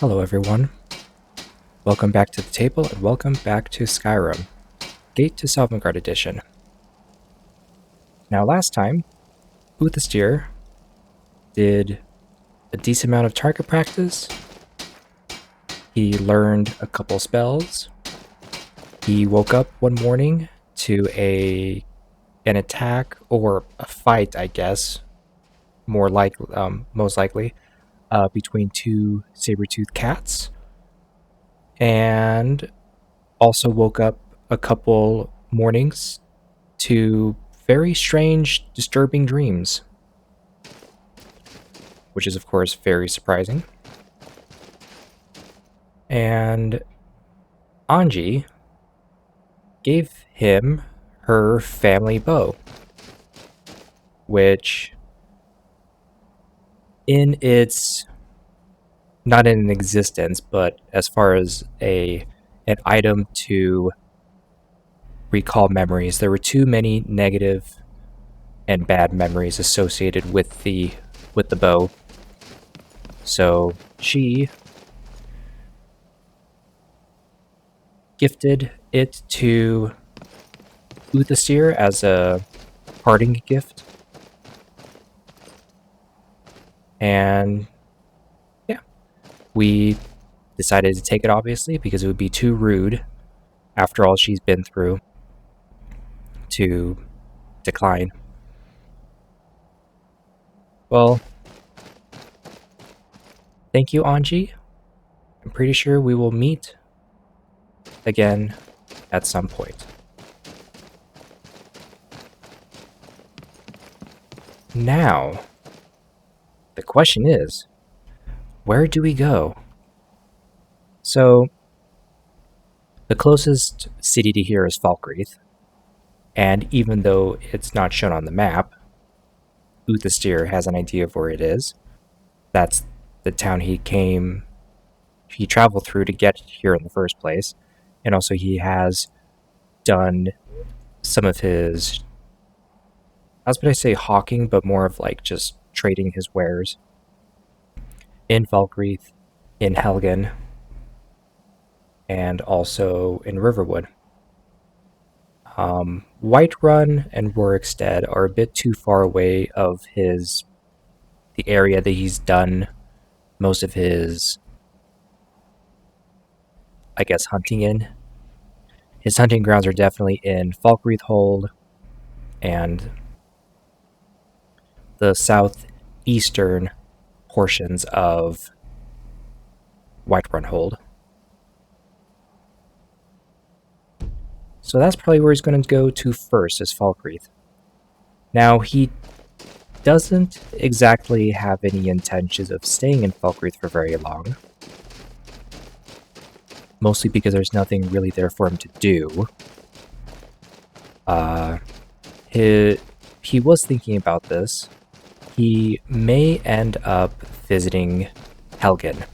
Hello everyone, welcome back to the table and welcome back to Skyrim, Gate to Sovngarde edition. Now last time, Uthastyr did a decent amount of target practice, he learned a couple spells, he woke up one morning to an attack or a fight, I guess, most likely, between two saber-toothed cats, and also woke up a couple mornings to very strange, disturbing dreams, which is, of course, very surprising. And Anji gave him her family bow, which, in its not in existence, but as far as an item to recall memories, there were too many negative and bad memories associated with the bow. So she gifted it to Uthastyr as a parting gift. And yeah, we decided to take it, obviously, because it would be too rude, after all she's been through, to decline. Well, thank you, Anji. I'm pretty sure we will meet again at some point. Now, the question is, where do we go? So, the closest city to here is Falkreath, and even though it's not shown on the map, Uthastyr has an idea of where it is. That's the town he traveled through to get here in the first place, and also he has done some of his, I was going to say hawking, but more of like just trading his wares in Falkreath, in Helgen, and also in Riverwood. Whiterun and Rorikstead are a bit too far away of the area that he's done most of his, I guess, hunting in. His hunting grounds are definitely in Falkreath Hold and the southeastern portions of Whiterun Hold. So that's probably where he's going to go to first, is Falkreath. Now, he doesn't exactly have any intentions of staying in Falkreath for very long. Mostly because there's nothing really there for him to do. He was thinking about this. He may end up visiting Helgen.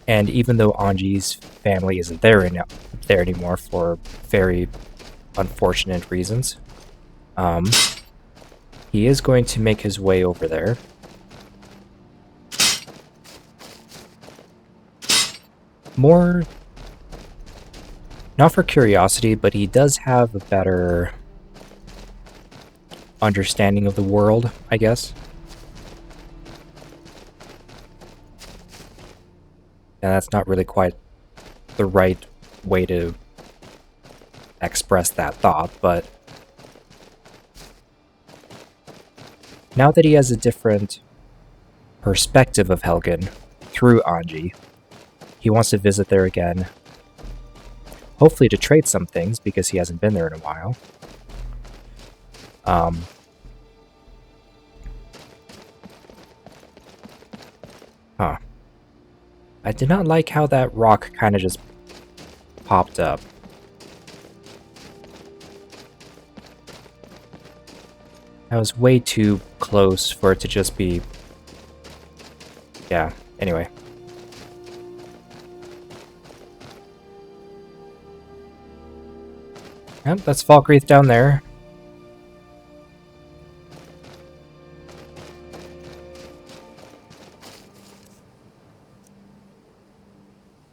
And even though Anji's family isn't there anymore for very unfortunate reasons, he is going to make his way over there. More, not for curiosity, but he does have a better understanding of the world, I guess. And that's not really quite the right way to express that thought, but now that he has a different perspective of Helgen through Anji, he wants to visit there again, hopefully to trade some things, because he hasn't been there in a while. I did not like how that rock kind of just popped up. That was way too close for it to just be... Yeah, anyway. Yep, that's Falkreath down there.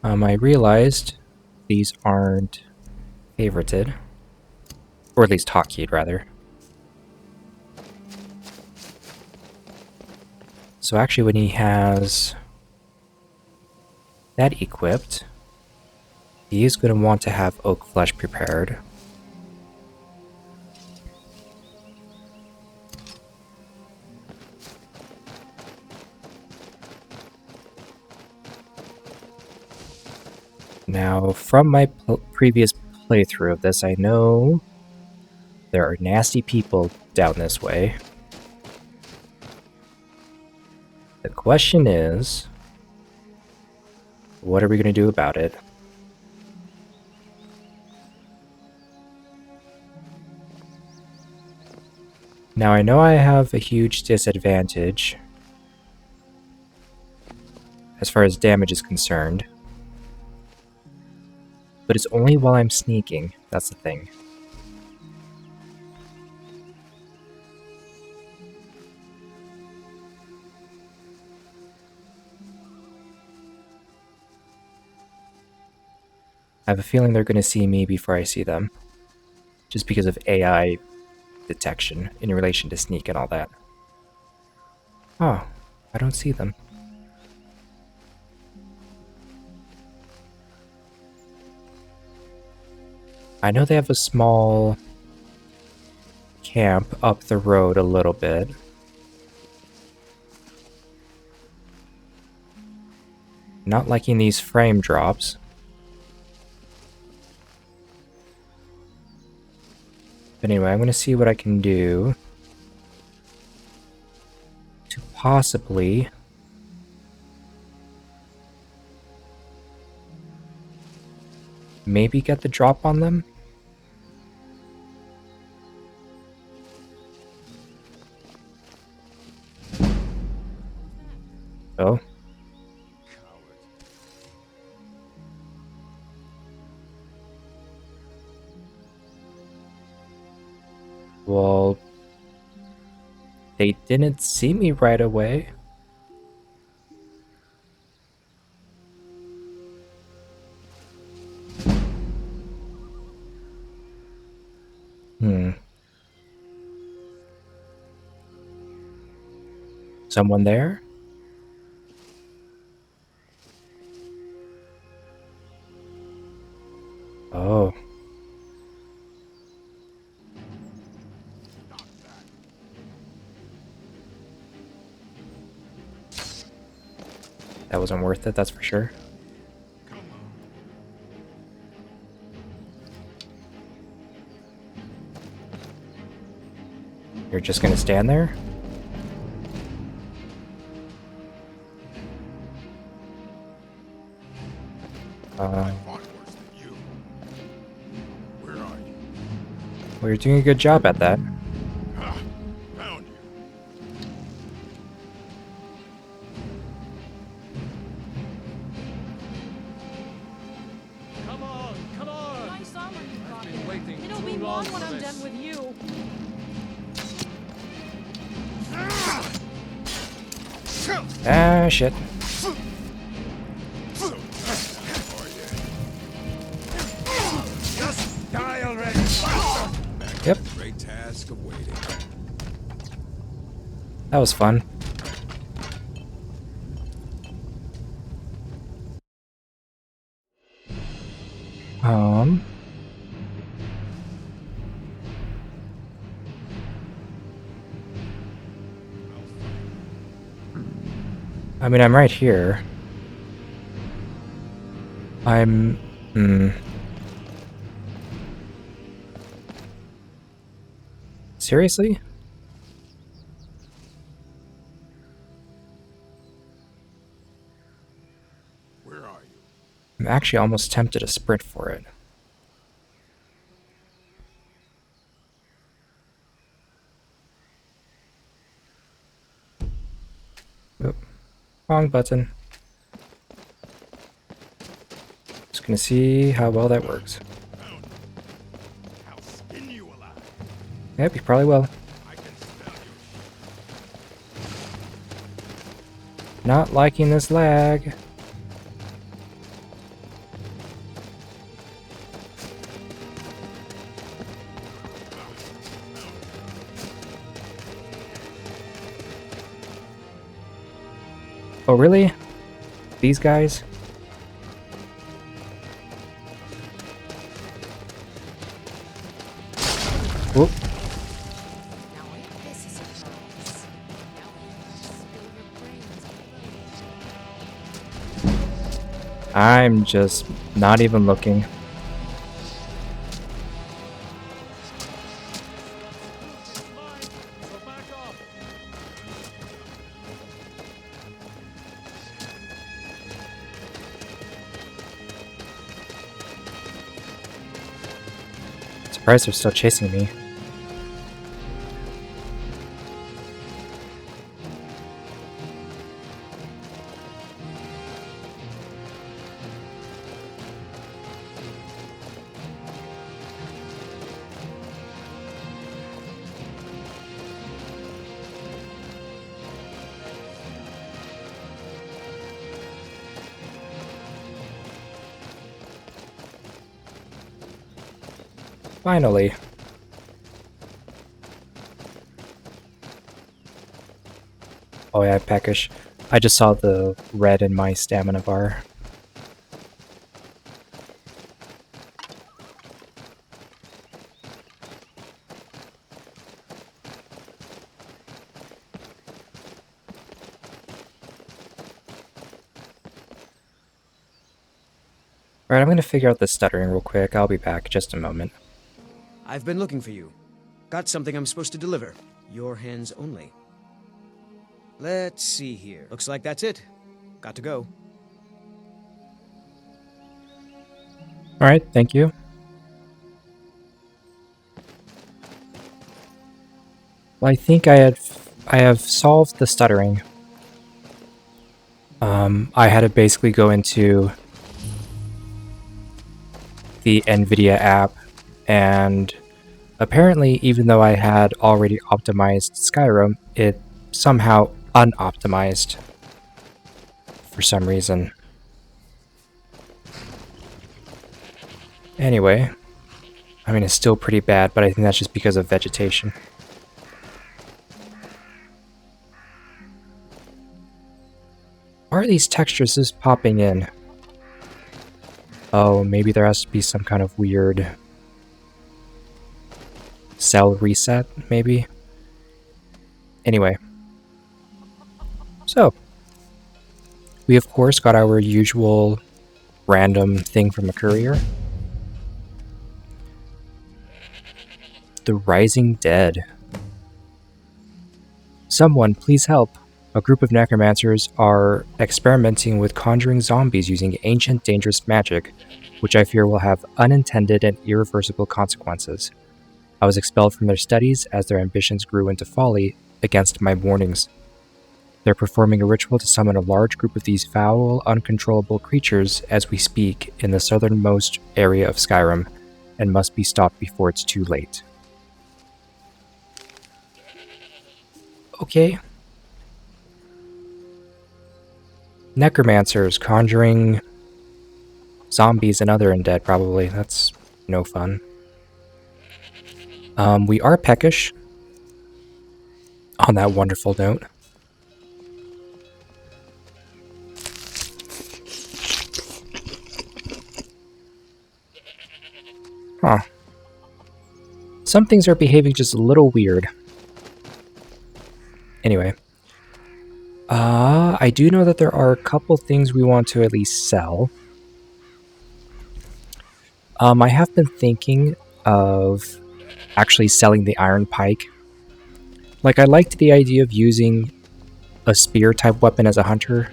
I realized these aren't favorited, or at least hotkeyed rather. So actually when he has that equipped, he is going to want to have oak flesh prepared. Now, from my previous playthrough of this, I know there are nasty people down this way. The question is, what are we going to do about it? Now, I know I have a huge disadvantage as far as damage is concerned, but it's only while I'm sneaking. That's the thing. I have a feeling they're going to see me before I see them, just because of AI detection in relation to sneak and all that. Oh, I don't see them. I know they have a small camp up the road a little bit. Not liking these frame drops. But anyway, I'm going to see what I can do to possibly maybe get the drop on them. Oh. Well, they didn't see me right away. Someone there? Oh. That wasn't worth it, that's for sure. You're just gonna stand there? Well, you're doing a good job at that. Found you. Come on, come on! Nice armor you've got I've been there. waiting It'll too be long long when for I'm this. done with you. Ah, shit. Just die already. Yep, Great task of waiting. that was fun. I mean, I'm right here. Seriously? Where are you? I'm actually almost tempted to sprint for it. Oop. Wrong button. Just gonna see how well that works. Found you. I'll skin you alive. Yep, you probably will. I can smell you. Not liking this lag. Oh, really? These guys? Whoop. Now ain't this a surprise? Now spill your brains. I'm just not even looking. So back off. Surprised they're still chasing me. Finally. Oh yeah, peckish. I just saw the red in my stamina bar. Alright, I'm gonna figure out the stuttering real quick. I'll be back just a moment. I've been looking for you. Got something I'm supposed to deliver. Your hands only. Let's see here. Looks like that's it. Got to go. Alright, thank you. Well, I think I have solved the stuttering. I had to basically go into the NVIDIA app, and apparently, even though I had already optimized Skyrim, it somehow unoptimized for some reason. Anyway, I mean, it's still pretty bad, but I think that's just because of vegetation. Why are these textures just popping in? Oh, maybe there has to be some kind of weird cell reset, maybe? Anyway. So, we of course got our usual random thing from a courier. The Rising Dead. Someone, please help. A group of necromancers are experimenting with conjuring zombies using ancient, dangerous magic, which I fear will have unintended and irreversible consequences. I was expelled from their studies as their ambitions grew into folly against my warnings. They're performing a ritual to summon a large group of these foul, uncontrollable creatures as we speak in the southernmost area of Skyrim, and must be stopped before it's too late. Okay. Necromancers conjuring zombies and other undead, probably. That's no fun. We are peckish. On that wonderful note. Huh. Some things are behaving just a little weird. Anyway. I do know that there are a couple things we want to at least sell. I have been thinking of actually selling the iron pike. Like, I liked the idea of using a spear type weapon as a hunter,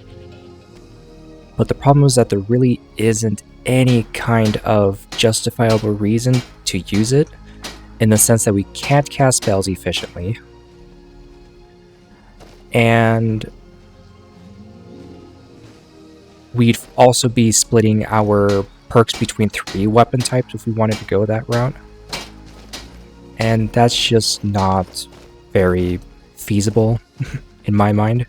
but the problem is that there really isn't any kind of justifiable reason to use it, in the sense that we can't cast spells efficiently, and we'd also be splitting our perks between 3 weapon types if we wanted to go that route. And that's just not very feasible in my mind.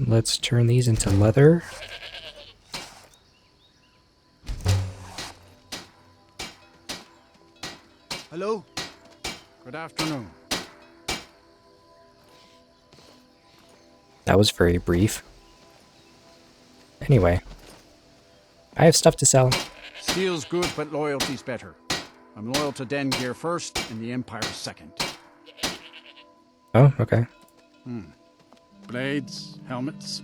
Let's turn these into leather. Hello? Good afternoon. That was very brief. Anyway, I have stuff to sell. Steel's good, but loyalty's better. I'm loyal to Den Gear first, and the Empire second. Oh, okay. Blades, helmets,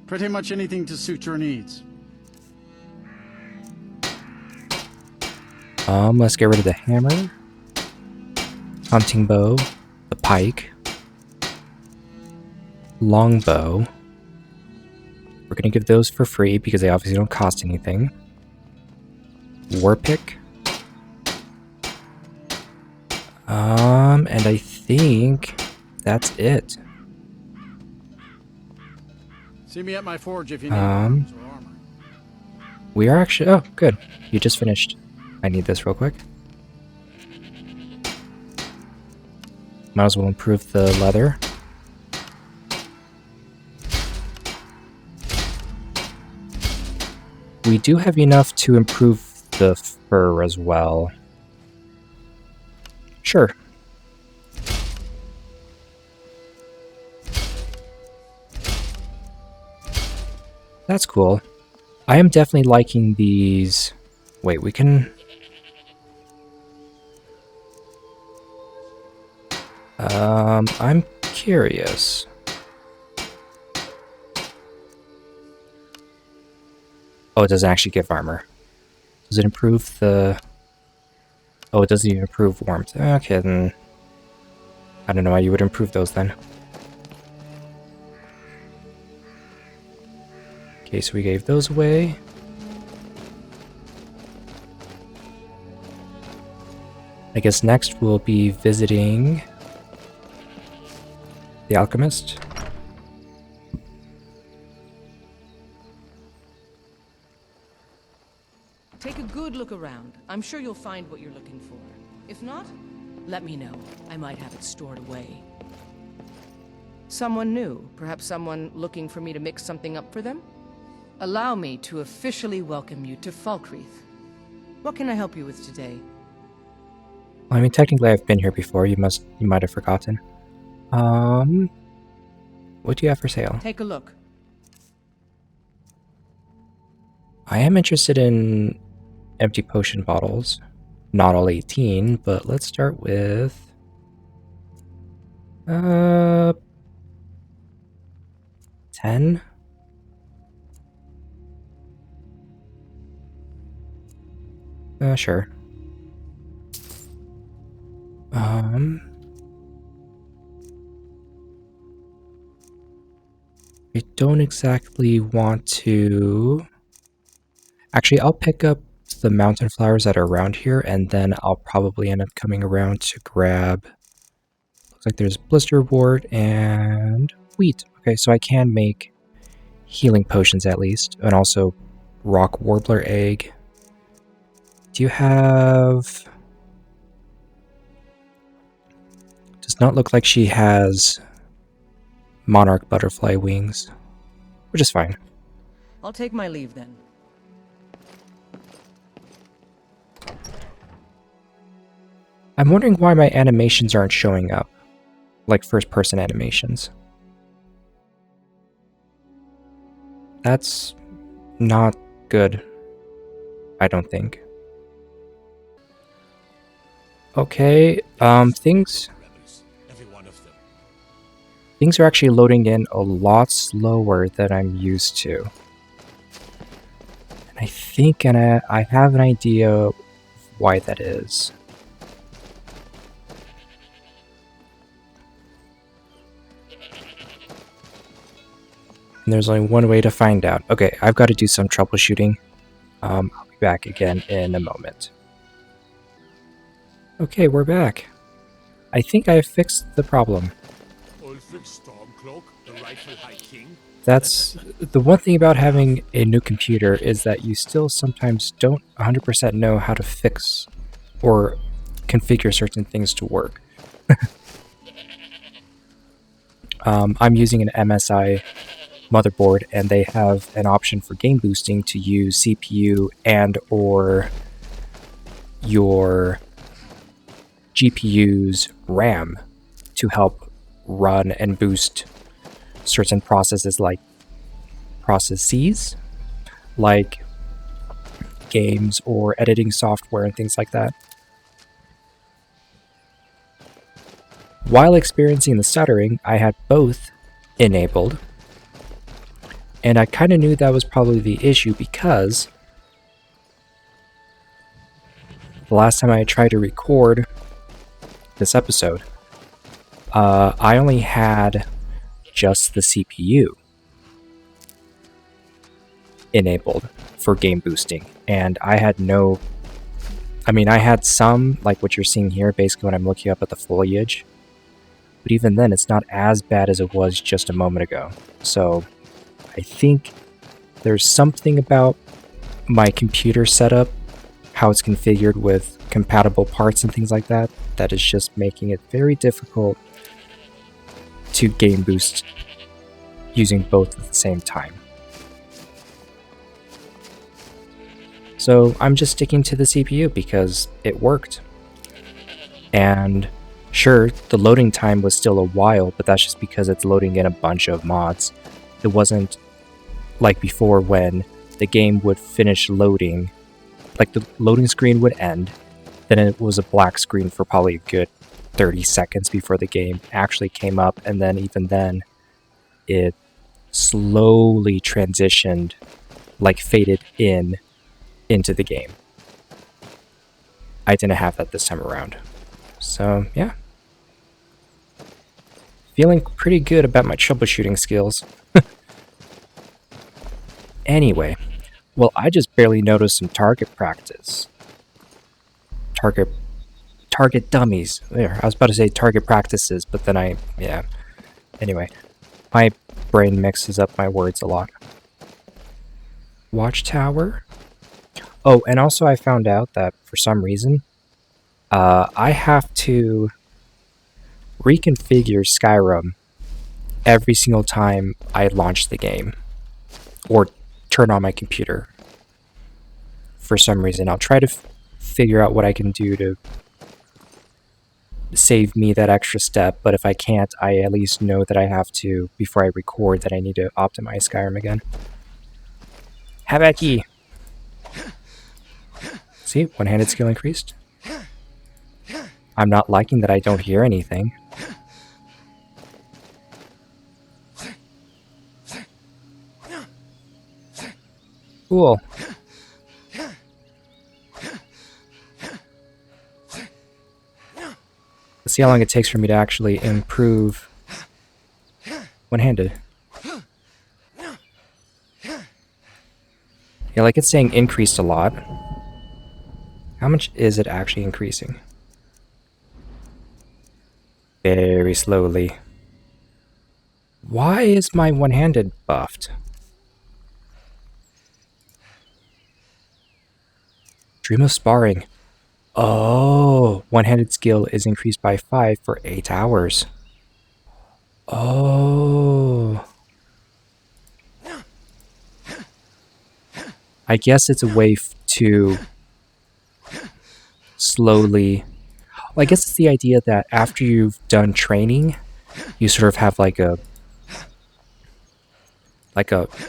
pretty much anything to suit your needs. Let's get rid of the hammer, hunting bow, the pike, longbow. We're gonna give those for free because they obviously don't cost anything. War pick. And I think that's it. See me at my forge if you need arms or armor. We are actually... Oh, good. You just finished. I need this real quick. Might as well improve the leather. We do have enough to improve the fur as well. Sure. That's cool. I am definitely liking these... Wait, we can... I'm curious. Oh, it doesn't actually give armor. Does it improve the... Oh, it doesn't even improve warmth. Okay, then... I don't know why you would improve those then. Okay, so we gave those away. I guess next we'll be visiting the alchemist. Take a good look around. I'm sure you'll find what you're looking for. If not, let me know. I might have it stored away. Someone new? Perhaps someone looking for me to mix something up for them? Allow me to officially welcome you to Falkreath. What can I help you with today? Well, I mean, technically I've been here before. You might have forgotten. What do you have for sale? Take a look. I am interested in empty potion bottles. Not all 18, but let's start with... 10? Sure. I don't exactly want to... Actually, I'll pick up the mountain flowers that are around here, and then I'll probably end up coming around to grab... Looks like there's blister wart and wheat. Okay, so I can make healing potions at least, and also rock warbler egg. Do you have... Does not look like she has monarch butterfly wings, which is fine. I'll take my leave then. I'm wondering why my animations aren't showing up, like first-person animations. That's not good, I don't think. Okay, things are actually loading in a lot slower than I'm used to. And I think I have an idea why that is. And there's only one way to find out. Okay, I've got to do some troubleshooting. I'll be back again in a moment. Okay, we're back. I think I fixed the problem. That's the one thing about having a new computer, is that you still sometimes don't 100% know how to fix or configure certain things to work. I'm using an MSI motherboard, and they have an option for game boosting to use CPU and or your GPU's RAM to help run and boost certain processes like games or editing software and things like that. While experiencing the stuttering, I had both enabled, and I kind of knew that was probably the issue because the last time I tried to record this episode, I only had just the CPU enabled for game boosting, and I had I had some, like what you're seeing here, basically when I'm looking up at the foliage, but even then it's not as bad as it was just a moment ago. So I think there's something about my computer setup, how it's configured with compatible parts and things like that, that is just making it very difficult to game boost using both at the same time. So I'm just sticking to the CPU because it worked. And sure, the loading time was still a while, but that's just because it's loading in a bunch of mods. It wasn't like before when the game would finish loading, like the loading screen would end, then it was a black screen for probably a good 30 seconds before the game actually came up, and then even then it slowly transitioned, like faded into the game. I didn't have that this time around. So yeah, feeling pretty good about my troubleshooting skills. Anyway, well, I just barely noticed some target practice. Target dummies. There, I was about to say target practices, but then yeah. Anyway, my brain mixes up my words a lot. Watchtower? Oh, and also I found out that for some reason, I have to reconfigure Skyrim every single time I launch the game or turn on my computer. For some reason, I'll try to figure out what I can do to save me that extra step, but if I can't, I at least know that I have to, before I record, that I need to optimize Skyrim again. Habaki! See, one-handed skill increased. I'm not liking that I don't hear anything. Cool. Let's see how long it takes for me to actually improve one-handed. Yeah, like it's saying increased a lot. How much is it actually increasing? Very slowly. Why is my one-handed buffed? Dream of sparring. Oh, one-handed skill is increased by 5 for 8 hours. Oh. I guess it's a way to slowly... Well, I guess it's the idea that after you've done training, you sort of have like a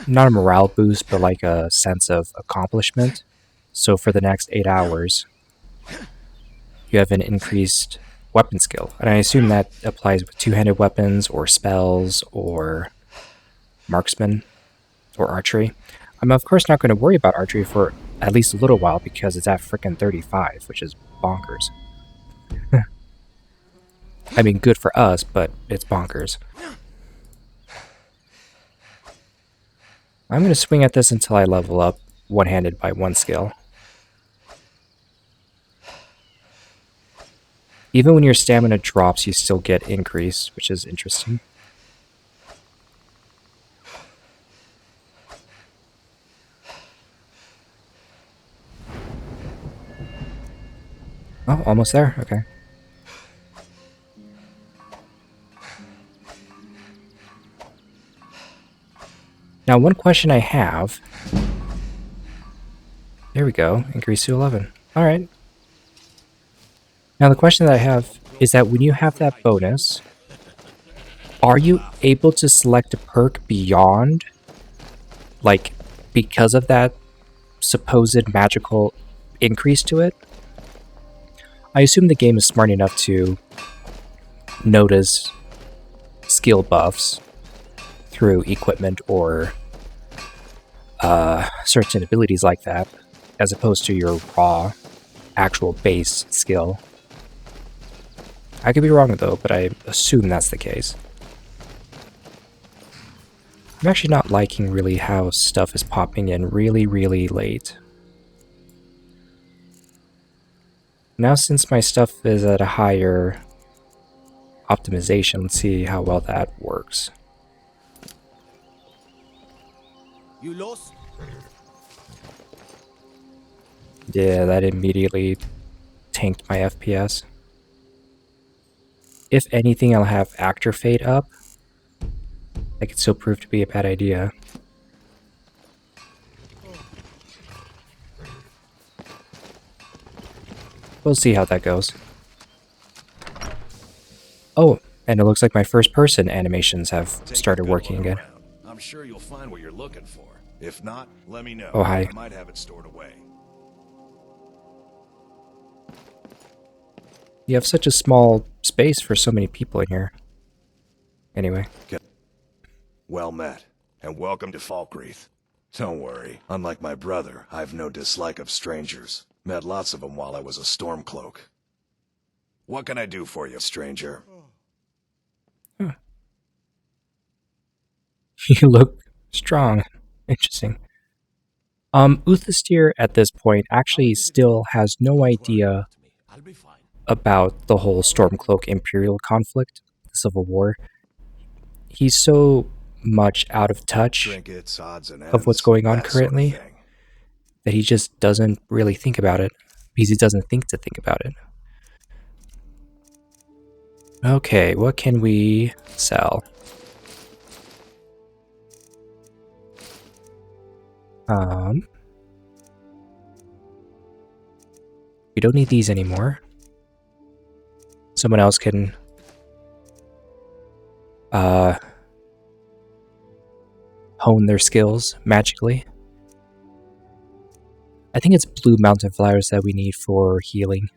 not a morale boost, but like a sense of accomplishment. So for the next 8 hours, you have an increased weapon skill. And I assume that applies with two-handed weapons or spells or marksman or archery. I'm of course not going to worry about archery for at least a little while because it's at frickin' 35, which is bonkers. I mean, good for us, but it's bonkers. I'm going to swing at this until I level up one-handed by 1 skill. Even when your stamina drops, you still get increase, which is interesting. Oh, almost there. Okay. Now, one question I have... There we go. Increase to 11. Alright. Now, the question that I have is that when you have that bonus, Are you able to select a perk beyond, like, because of that supposed magical increase to it? I assume the game is smart enough to notice skill buffs through equipment or certain abilities like that, as opposed to your raw, actual base skill. I could be wrong though, but I assume that's the case. I'm actually not liking really how stuff is popping in really, really late. Now since my stuff is at a higher optimization, let's see how well that works. You lost? Yeah, that immediately tanked my FPS. If anything, I'll have actor fade up. That could still prove to be a bad idea. We'll see how that goes. Oh, and it looks like my first person animations have started working again. I'm sure you'll find what you're looking for. If not, let me know. Oh, hi. I might have it stored away. You have such a small space for so many people in here. Anyway. Well met, and welcome to Falkreath. Don't worry, unlike my brother, I've no dislike of strangers. Met lots of them while I was a Stormcloak. What can I do for you, stranger? Huh. You look strong. Interesting. Uthastyr at this point actually still has no idea about the whole Stormcloak Imperial conflict, the Civil War. He's so much out of touch Trinkets, odds and of what's ends, going on that sort of currently thing. that he just doesn't really think about it, because he doesn't think to think about it. Okay, what can we sell? We don't need these anymore. Someone else can hone their skills magically. I think it's blue mountain flowers that we need for healing.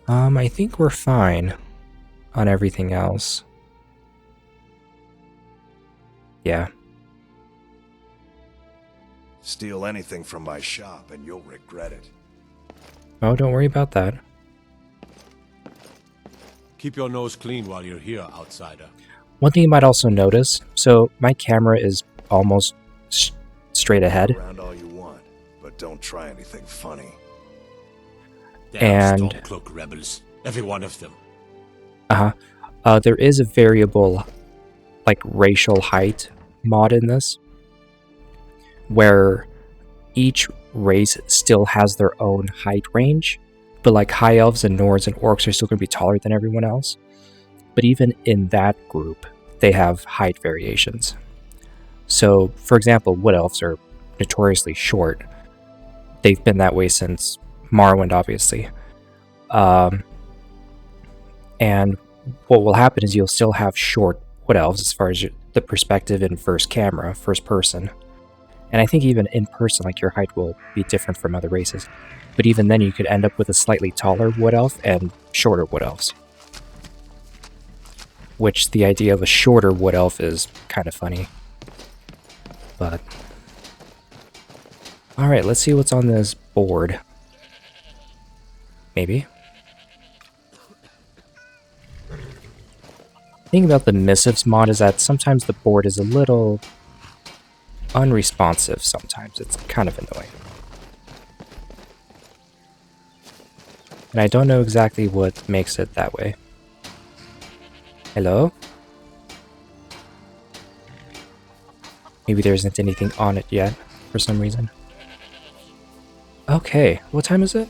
I think we're fine on everything else. Yeah. Steal anything from my shop and you'll regret it. Oh, don't worry about that. Keep your nose clean while you're here, outsider. One thing you might also notice, so my camera is almost straight ahead. Around all you want, but don't try anything funny. Damn And- Stormcloak rebels. Every one of them. There is a variable, like, racial height mod in this, where each race still has their own height range, but like high elves and Nords and orcs are still going to be taller than everyone else. But even in that group, they have height variations. So, for example, wood elves are notoriously short. They've been that way since Morrowind, obviously. And what will happen is you'll still have short wood elves as far as the perspective in first person. And I think even in person, like, your height will be different from other races. But even then, you could end up with a slightly taller wood elf and shorter wood elves. Which the idea of a shorter wood elf is kind of funny. But alright, let's see what's on this board. Maybe. The thing about the missives mod is that sometimes the board is a little unresponsive sometimes. It's kind of annoying. And I don't know exactly what makes it that way. Hello? Maybe there isn't anything on it yet, for some reason. Okay, what time is it?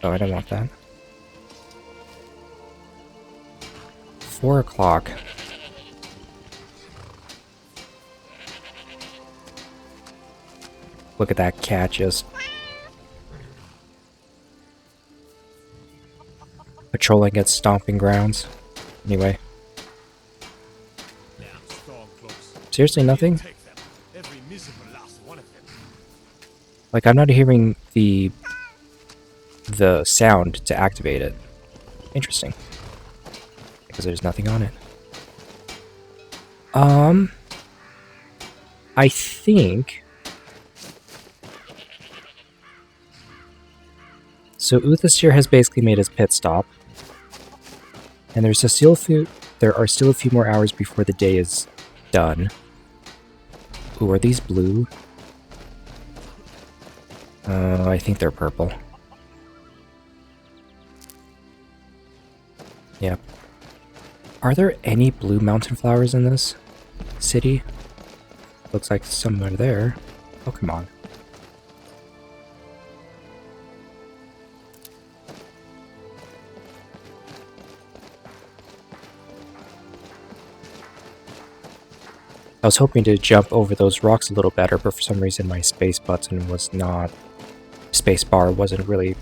Oh, I don't want that. 4 o'clock. Look at that cat just patrolling its stomping grounds. Anyway. Seriously, nothing? Like, I'm not hearing the sound to activate it. Interesting. Because there's nothing on it. I think... So Uthastyr has basically made his pit stop. And there are still a few more hours before the day is done. Ooh, are these blue? I think they're purple. Yep. Are there any blue mountain flowers in this city? Looks like some are there. Oh, come on. I was hoping to jump over those rocks a little better, but for some reason my space button was not... Space bar wasn't really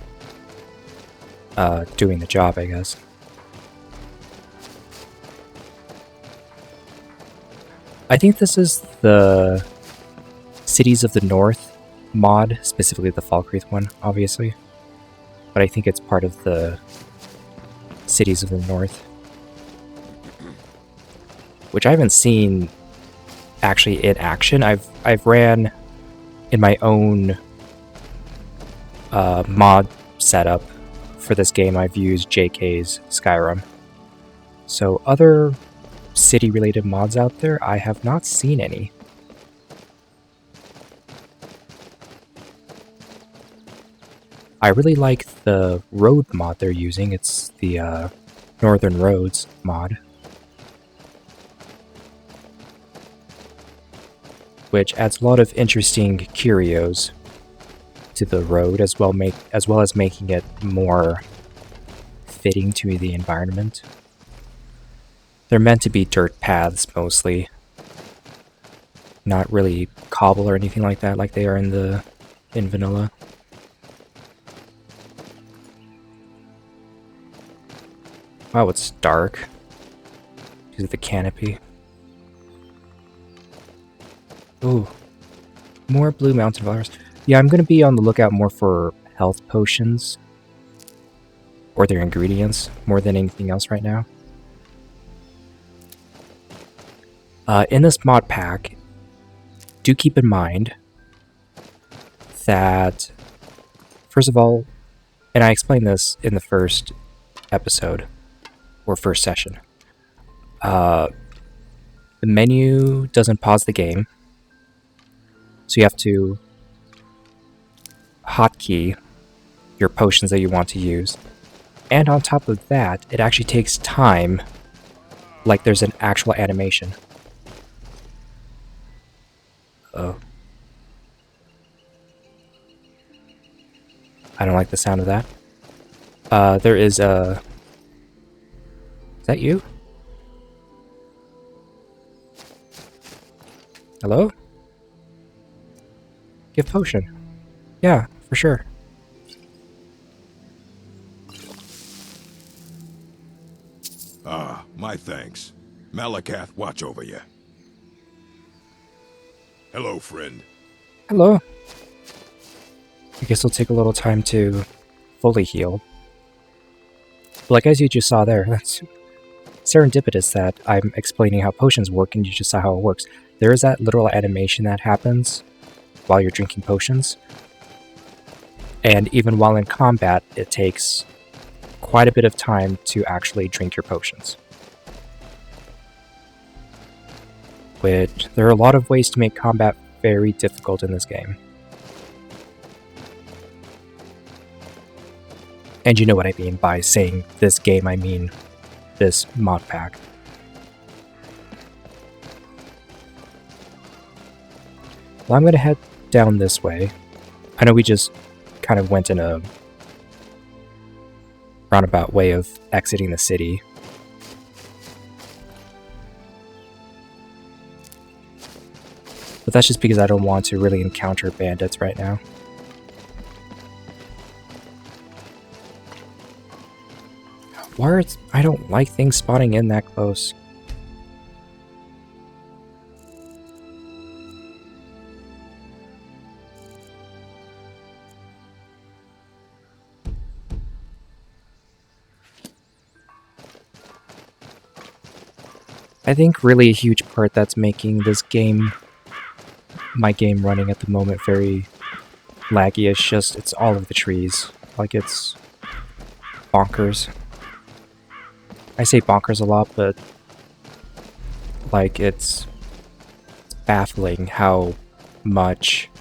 doing the job, I guess. I think this is the Cities of the North mod, specifically the Falkreath one, obviously. But I think it's part of the Cities of the North. Which I haven't seen actually in action. I've ran in my own mod setup for this game. I've used JK's Skyrim. So other city-related mods out there, I have not seen any. I really like the road mod they're using. It's the Northern Roads mod, which adds a lot of interesting curios to the road, as well as making it more fitting to the environment. They're meant to be dirt paths mostly, not really cobble or anything like that, like they are in vanilla. Wow, it's dark because of the canopy. Ooh, more blue mountain flowers. Yeah, I'm going to be on the lookout more for health potions or their ingredients more than anything else right now. In this mod pack, do keep in mind that, first of all, and I explained this in the first episode, or first session, the menu doesn't pause the game, so you have to hotkey your potions that you want to use, and on top of that, it actually takes time, like there's an actual animation. Oh. I don't like the sound of that. There is a... Is that you? Hello? Give potion. Yeah, for sure. My thanks. Malakath, watch over you. Hello, friend. Hello. I guess it'll take a little time to fully heal. But like as you just saw there, that's serendipitous that I'm explaining how potions work and you just saw how it works. There is that literal animation that happens while you're drinking potions. And even while in combat, it takes quite a bit of time to actually drink your potions. Which, there are a lot of ways to make combat very difficult in this game. And you know what I mean by saying this game, I mean this mod pack. Well, I'm going to head down this way. I know we just kind of went in a roundabout way of exiting the city. But that's just because I don't want to really encounter bandits right now. Words, I don't like things spawning in that close. I think really a huge part that's making this game, my game running at the moment, very laggy is just, it's all of the trees. Like, it's bonkers. I say bonkers a lot, but like, it's baffling how much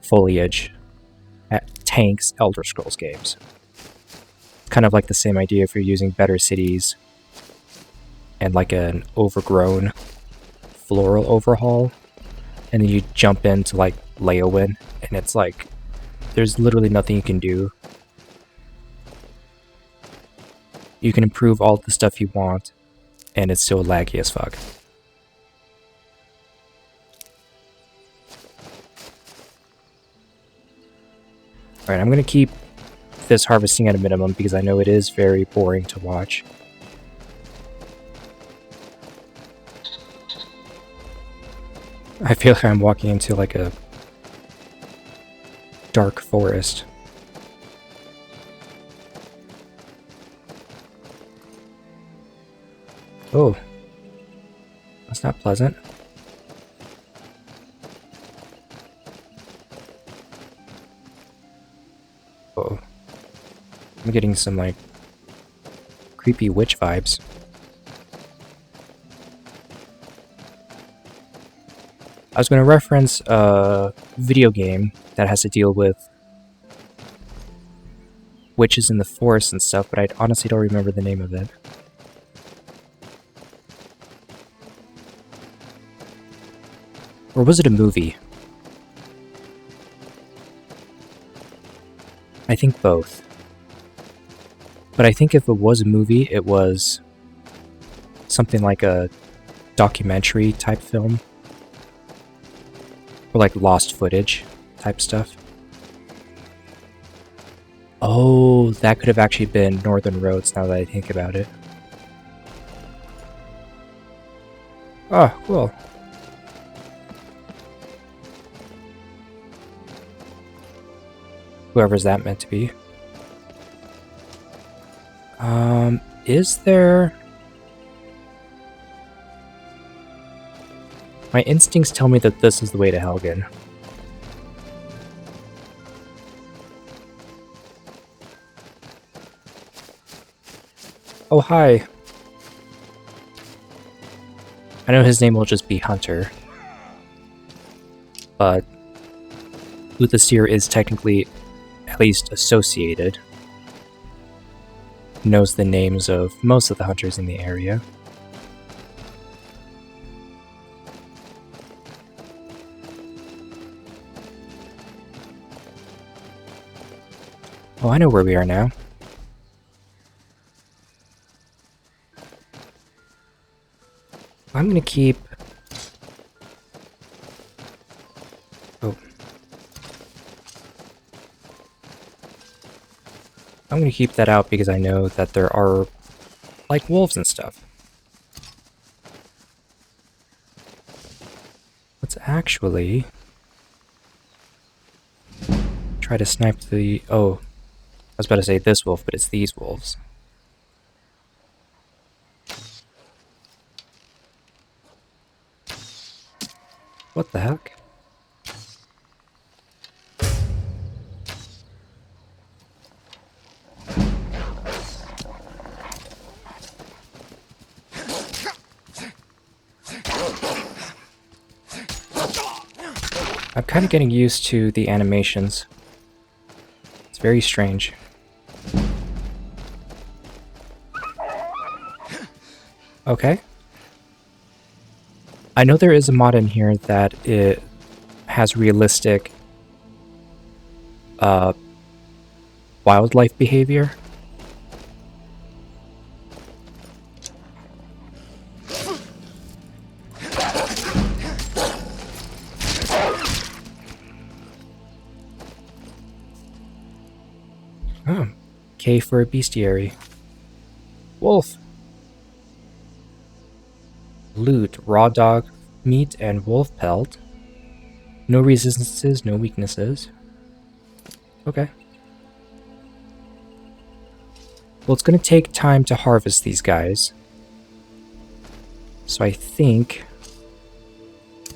foliage tanks Elder Scrolls games. It's kind of like the same idea if you're using better cities and like an overgrown floral overhaul, and then you jump into like Leowin, and it's like there's literally nothing you can do. You can improve all the stuff you want, and it's still laggy as fuck. Alright, I'm gonna keep this harvesting at a minimum because I know it is very boring to watch. I feel like I'm walking into like a dark forest. Oh, that's not pleasant. Oh, I'm getting some like creepy witch vibes. I was going to reference a video game that has to deal with witches in the forest and stuff, but I honestly don't remember the name of it. Or was it a movie? I think both. But I think if it was a movie, it was something like a documentary type film. Or like lost footage type stuff. Oh, that could have actually been Northern Roads now that I think about it. Oh, cool. Whoever's that meant to be. Is there... My instincts tell me that this is the way to Helgen. Oh, hi. I know his name will just be Hunter. But Uthastyr is technically at least associated. Knows the names of most of the hunters in the area. Oh, I know where we are now. I'm gonna keep... Oh. I'm gonna keep that out because I know that there are, like, wolves and stuff. Let's actually... try to snipe the... Oh. I was about to say this wolf, but it's these wolves. What the heck? I'm kind of getting used to the animations. It's very strange. Okay. I know there is a mod in here that it has realistic wildlife behavior. Oh, cave for a bestiary. Wolf. Loot, raw dog meat and wolf pelt. No resistances, no weaknesses. Okay. Well, it's going to take time to harvest these guys. So I think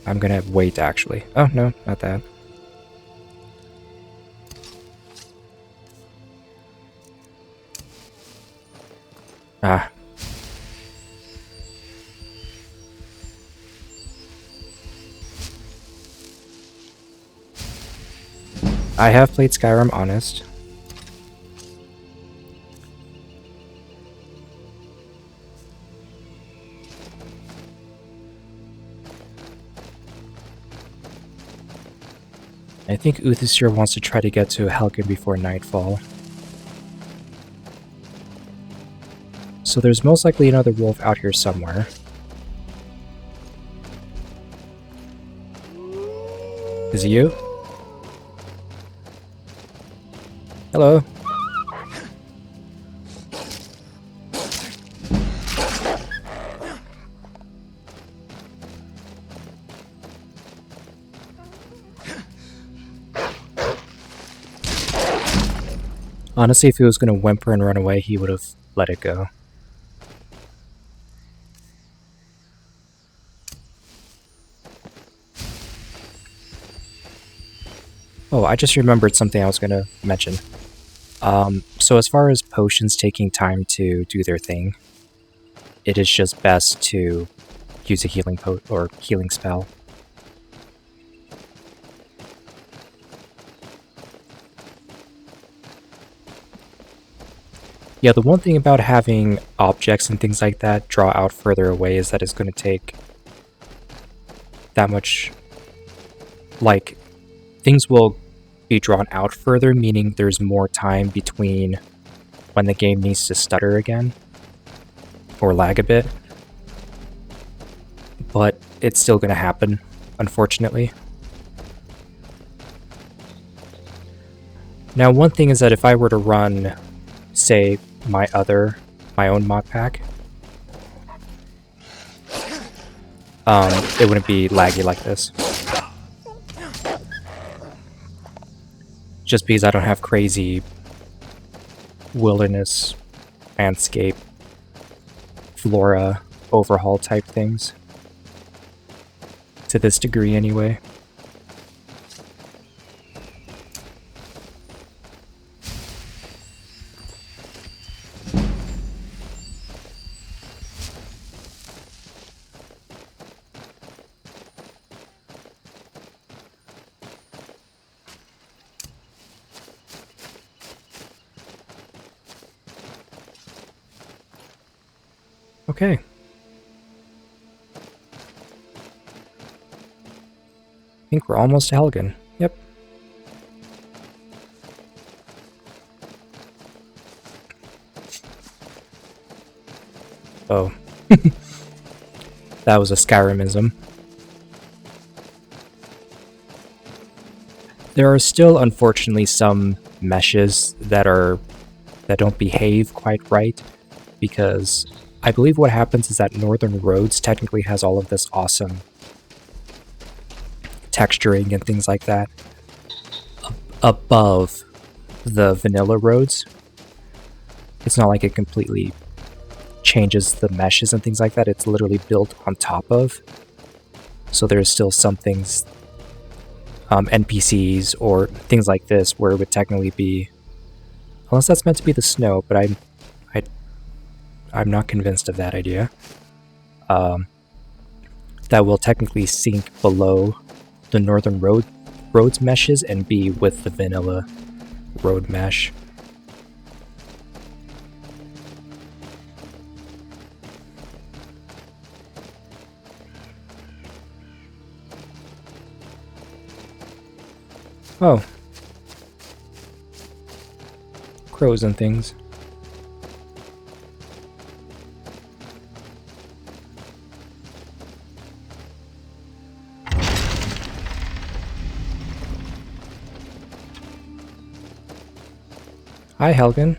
I'm going to wait, actually. Oh, no, not that. Ah. I have played Skyrim, honest. I think Uthastyr wants to try to get to Helgen before nightfall. So there's most likely another wolf out here somewhere. Is it you? Hello. Honestly, if he was going to whimper and run away, he would have let it go. Oh, I just remembered something I was going to mention. So as far as potions taking time to do their thing, it is just best to use a healing or healing spell. Yeah, the one thing about having objects and things like that draw out further away is that it's going to take that much, like, things will be drawn out further, meaning there's more time between when the game needs to stutter again, or lag a bit. But it's still going to happen, unfortunately. Now, one thing is that if I were to run, say, my own mod pack, it wouldn't be laggy like this. Just because I don't have crazy wilderness, landscape, flora, overhaul type things. To this degree, anyway. Okay. I think we're almost to Helgen. Yep. Oh. That was a Skyrimism. There are still, unfortunately, some meshes that don't behave quite right, because I believe what happens is that Northern Roads technically has all of this awesome texturing and things like that above the vanilla roads. It's not like it completely changes the meshes and things like that. It's literally built on top of. So there's still some things, NPCs or things like this, where it would technically be, unless that's meant to be the snow, but I'm not convinced of that idea. That will technically sink below the Northern Roads meshes and be with the vanilla road mesh. Oh. Crows and things. Hi, Helgen.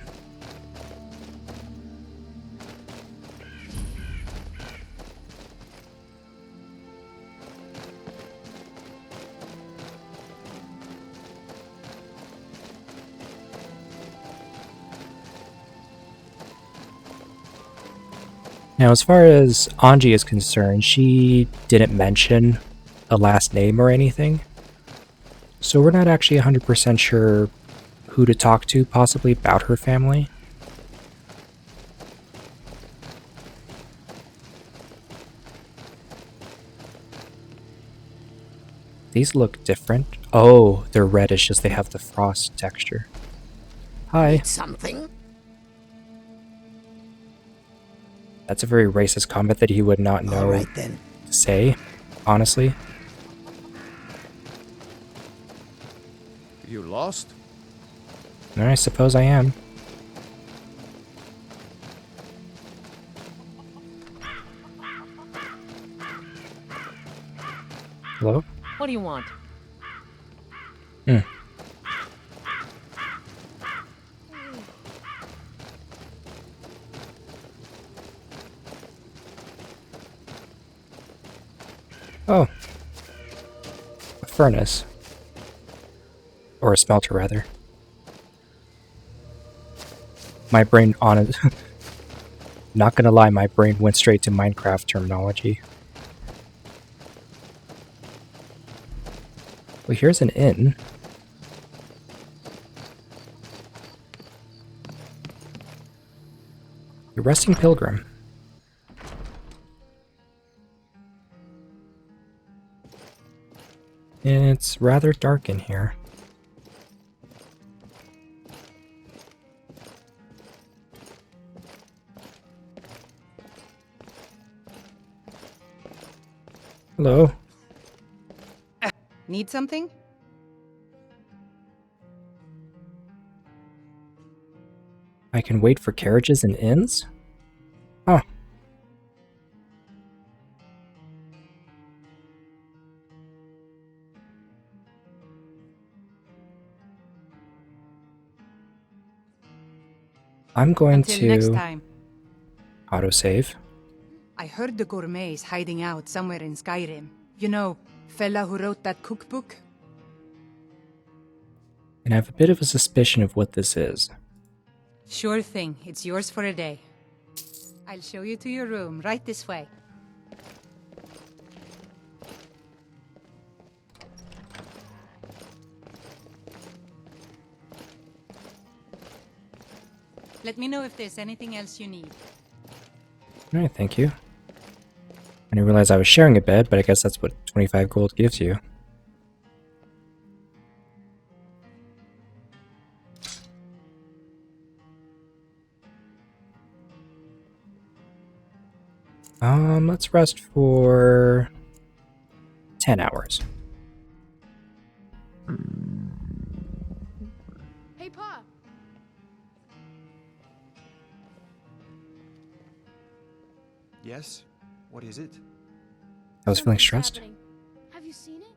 Now, as far as Anji is concerned, she didn't mention a last name or anything. So we're not actually 100% sure who to talk to, possibly about her family. These look different. Oh, they're reddish as they have the frost texture. Hi. Need something? That's a very racist comment that he would not know All right then. to say, honestly. You lost? I suppose I am. Hello? What do you want? Oh. A furnace. Or a smelter, rather. My brain on it. Not gonna lie, my brain went straight to Minecraft terminology. Well, here's an inn. The Resting Pilgrim. It's rather dark in here. Hello? Need something? I can wait for carriages and inns? Huh. I'm going Until next to time. autosave. I heard the gourmet's hiding out somewhere in Skyrim. You know, fella who wrote that cookbook? And I have a bit of a suspicion of what this is. Sure thing. It's yours for a day. I'll show you to your room, right this way. Let me know if there's anything else you need. Alright, thank you. I didn't realize I was sharing a bed, but I guess that's what 25 gold gives you. Let's rest for 10 hours. Hey, Pa. Yes? What is it? I was feeling Something's stressed. happening. Have you seen it?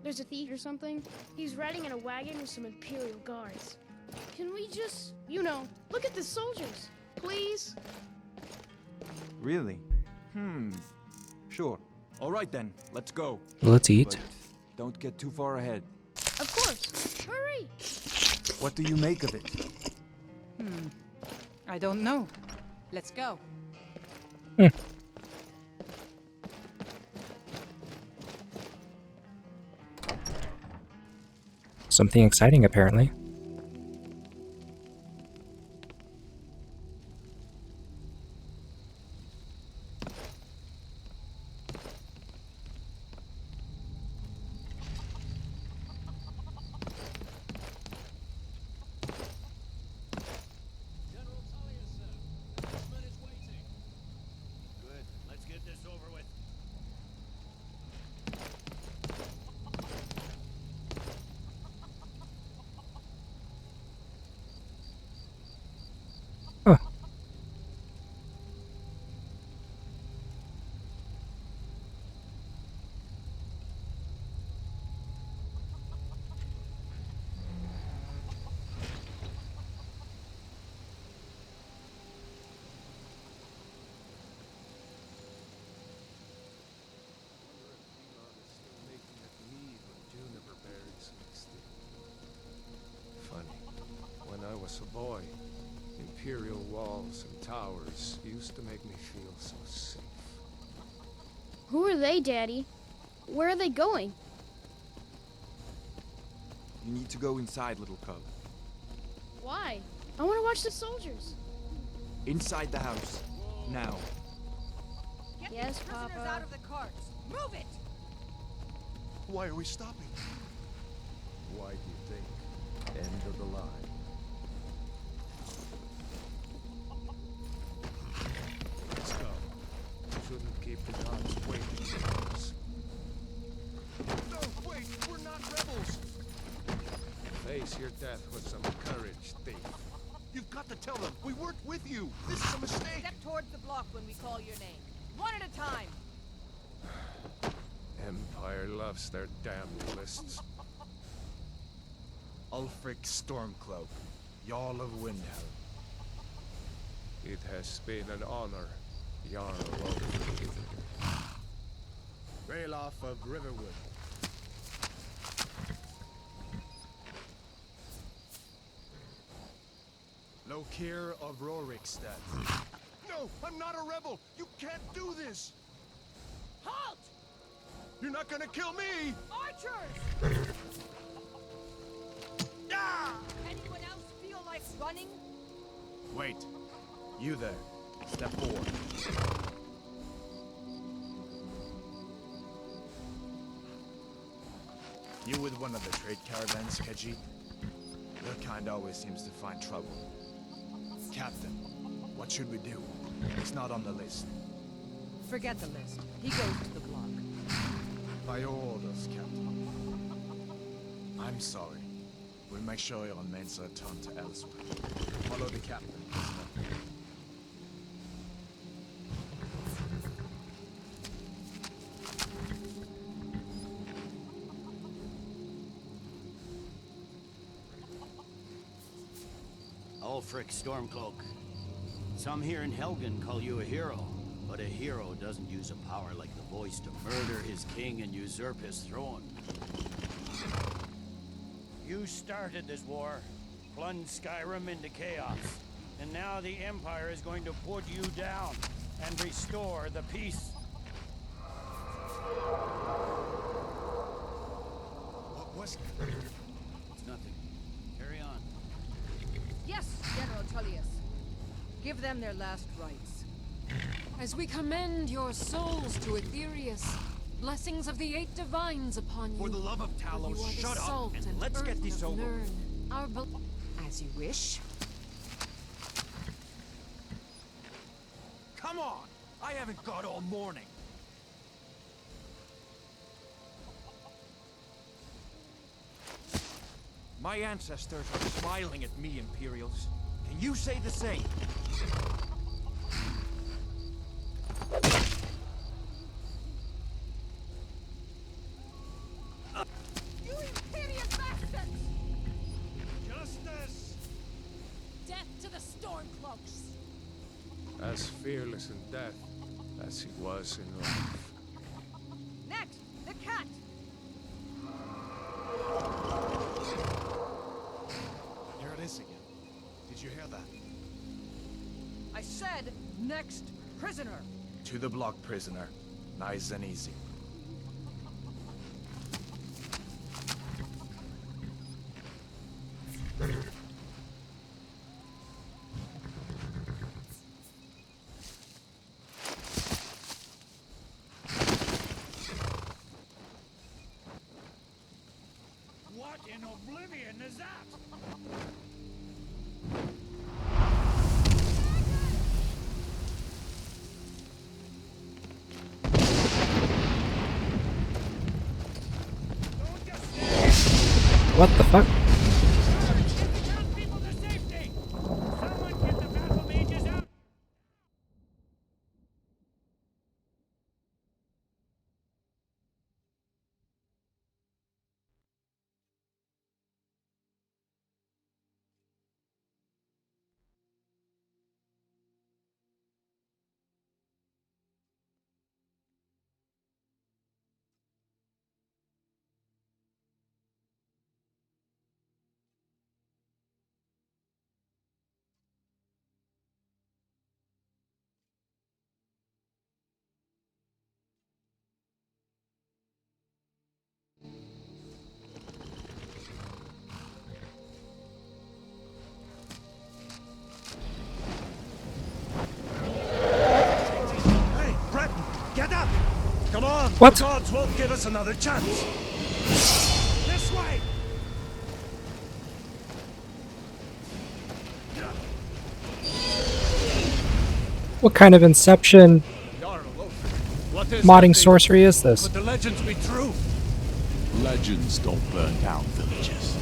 There's a thief or something. He's riding in a wagon with some Imperial guards. Can we just, you know, look at the soldiers, please? Really? Sure. All right then, let's go. Let's eat. But don't get too far ahead. Of course. Hurry! What do you make of it? I don't know. Let's go. Something exciting, apparently. Huh. Funny. When I was a boy, Imperial walls and towers used to make me feel so safe. Who are they, Daddy? Where are they going? You need to go inside, little cub. Why? I want to watch the soldiers. Inside the house. Now. Get Yes, these prisoners Papa. out of the carts. Move it! Why are we stopping? Why do you think? End of the line. Let's go. Shouldn't keep the guards waiting for us. No, wait! We're not rebels! Face your death with some courage, thief. You've got to tell them we weren't with you! This is a mistake! Step towards the block when we call your name. One at a time. Empire loves their damn lists. Ulfric Stormcloak, Jarl of Windhelm. It has been an honor, Jarl of Ralof of Riverwood. Lokir of Rorikstead. No! I'm not a rebel! You can't do this! Halt! You're not gonna kill me! Archers! Anyone else feel like running? Wait. You there. Step forward. You with one of the trade caravans, Keji? Your kind always seems to find trouble. Captain, what should we do? He's not on the list. Forget the list. He goes to the block. By your orders, Captain. I'm sorry. We'll make sure your mates are turned to elsewhere. Follow the captain, prisoner. Ulfric Stormcloak. Some here in Helgen call you a hero, but a hero doesn't use a power like the voice to murder his king and usurp his throne. You started this war, plunged Skyrim into chaos, and now the Empire is going to put you down and restore the peace. What was it? It's nothing. Carry on. Yes, General Tullius. Give them their last rites. As we commend your souls to Aetherius, blessings of the eight divines upon you. For the love of Talos, You are the shut up salt and let's get earth this of over. Nirn, our As you wish. Come on! I haven't got all morning. My ancestors are smiling at me, Imperials. Can you say the same? You imperious bastards! Justice! death to the Stormcloaks. As fearless in death as he was in life. Next, the cat! Here it is again. Did you hear that? I said, next prisoner! To the block, prisoner. Nice and easy. What in oblivion is that? What the fuck? People to safety! Someone get the battle mages out! Come on! What? The gods won't give us another chance! This way! What kind of Inception What is modding that thing? sorcery is this? Could the legends be true? Legends don't burn down villages.